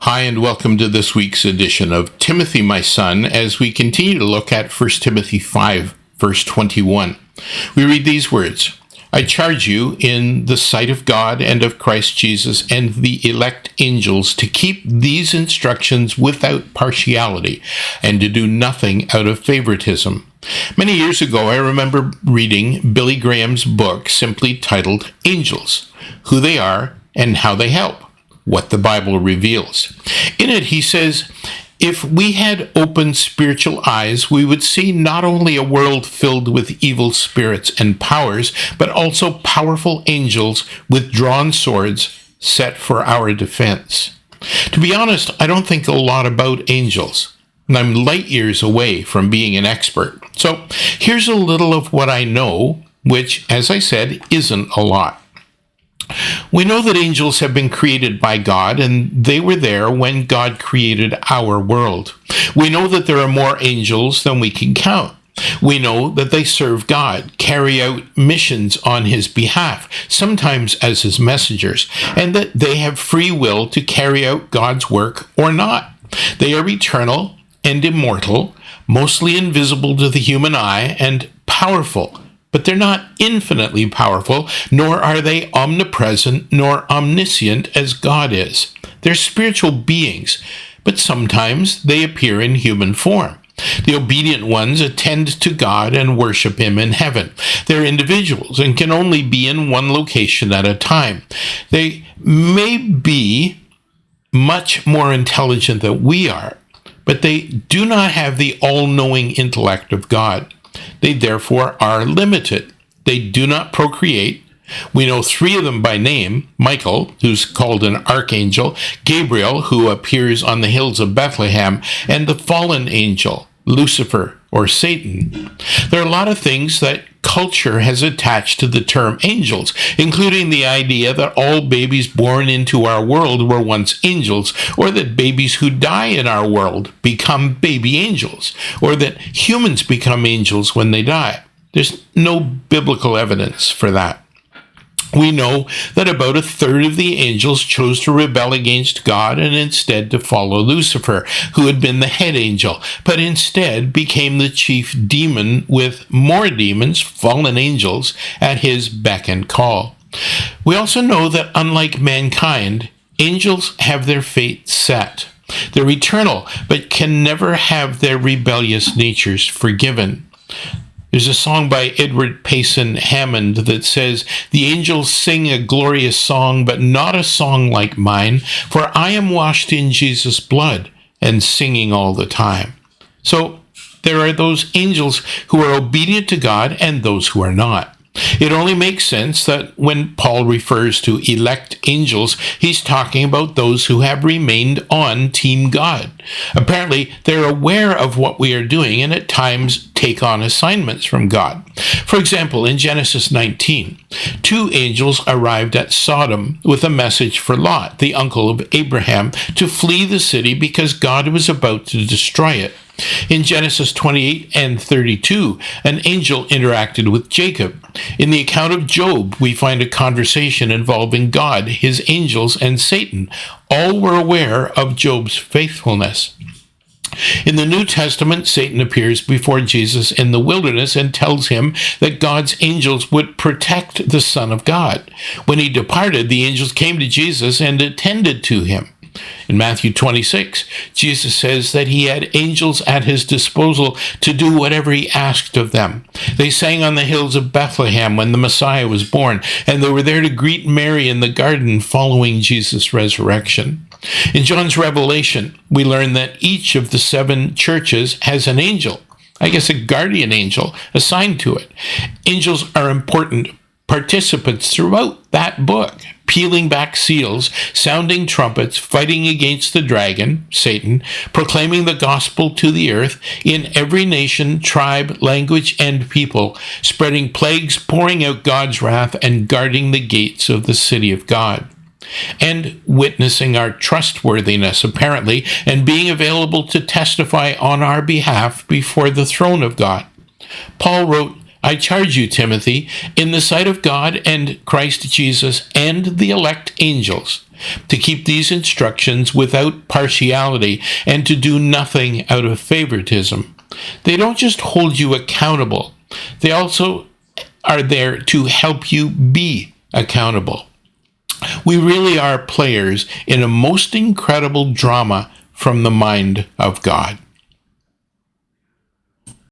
Hi, and welcome to this week's edition of Timothy, my son, as we continue to look at 1 Timothy 5, verse 21. We read these words, I charge you in the sight of God and of Christ Jesus and the elect angels to keep these instructions without partiality and to do nothing out of favoritism. Many years ago, I remember reading Billy Graham's book simply titled Angels, Who They Are and How They Help. What the Bible reveals. In it, he says, if we had open spiritual eyes, we would see not only a world filled with evil spirits and powers, but also powerful angels with drawn swords set for our defense. To be honest, I don't think a lot about angels, and I'm light years away from being an expert. So here's a little of what I know, which, as I said, isn't a lot. We know that angels have been created by God, and they were there when God created our world. We know that there are more angels than we can count. We know that they serve God, carry out missions on His behalf, sometimes as His messengers, and that they have free will to carry out God's work or not. They are eternal and immortal, mostly invisible to the human eye, and powerful. But they're not infinitely powerful, nor are they omnipresent, nor omniscient as God is. They're spiritual beings, but sometimes they appear in human form. The obedient ones attend to God and worship Him in heaven. They're individuals and can only be in one location at a time. They may be much more intelligent than we are, but they do not have the all-knowing intellect of God. They therefore are limited. They do not procreate. We know three of them by name, Michael, who's called an Archangel, Gabriel, who appears on the hills of Bethlehem, and the fallen angel, Lucifer, or Satan. There are a lot of things that culture has attached to the term angels, including the idea that all babies born into our world were once angels, or that babies who die in our world become baby angels, or that humans become angels when they die. There's no biblical evidence for that. We know that about a third of the angels chose to rebel against God and instead to follow Lucifer, who had been the head angel, but instead became the chief demon with more demons, fallen angels, at his beck and call. We also know that unlike mankind, angels have their fate set. They're eternal, but can never have their rebellious natures forgiven. There's a song by Edward Payson Hammond that says, the angels sing a glorious song, but not a song like mine, for I am washed in Jesus' blood and singing all the time. So there are those angels who are obedient to God and those who are not. It only makes sense that when Paul refers to elect angels, he's talking about those who have remained on Team God. Apparently, they're aware of what we are doing and at times take on assignments from God. For example, in Genesis 19, two angels arrived at Sodom with a message for Lot, the uncle of Abraham, to flee the city because God was about to destroy it. In Genesis 28 and 32, an angel interacted with Jacob. In the account of Job, we find a conversation involving God, his angels, and Satan. All were aware of Job's faithfulness. In the New Testament, Satan appears before Jesus in the wilderness and tells him that God's angels would protect the Son of God. When he departed, the angels came to Jesus and attended to him. In Matthew 26, Jesus says that he had angels at his disposal to do whatever he asked of them. They sang on the hills of Bethlehem when the Messiah was born, and they were there to greet Mary in the garden following Jesus' resurrection. In John's Revelation, we learn that each of the 7 churches has an angel, I guess a guardian angel, assigned to it. Angels are important participants throughout that book, peeling back seals, sounding trumpets, fighting against the dragon, Satan, proclaiming the gospel to the earth in every nation, tribe, language, and people, spreading plagues, pouring out God's wrath, and guarding the gates of the city of God. And witnessing our trustworthiness, apparently, and being available to testify on our behalf before the throne of God. Paul wrote, I charge you, Timothy, in the sight of God and Christ Jesus and the elect angels, to keep these instructions without partiality, and to do nothing out of favoritism. They don't just hold you accountable, they also are there to help you be accountable. We really are players in a most incredible drama from the mind of God.